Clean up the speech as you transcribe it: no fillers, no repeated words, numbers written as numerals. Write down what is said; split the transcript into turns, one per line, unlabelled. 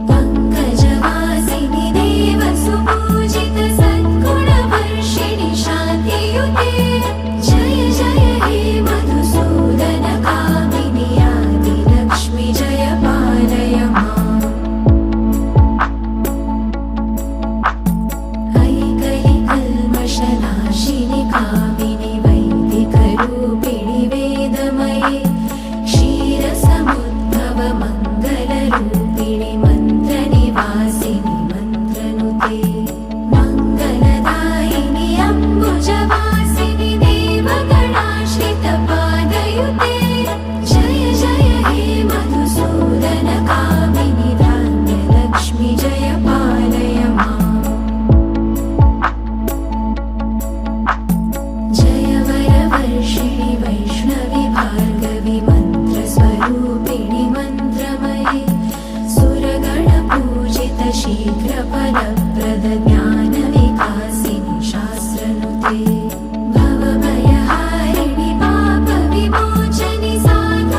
पङ्कजवासिनि देवसुपूजित सद्गुणवर्षिणि शान्तियुते जय जय हे मधुसूदन कामिनि आदिलक्ष्मि जय पालय माम् ऐकैकल्मषनाशिनि कामिनि वैदिकरूपिणि वेदमये क्षीरसमुद्भव मङ्गलरूपिणि मन्त्रनिवासिनि मन्त्रनुते मङ्गलदायिनि अम्बुजवासिनि देवगणाश्रितपादयुते जय जय हे मधुसूदन कामिनि धान्यलक्ष्मि जय पालय माम् जय वरवर्षिणि वैष्णवि भार्गवि मन्त्रस्वरूपिणि मन्त्रमये सुरगणपूजित शीघ्रफल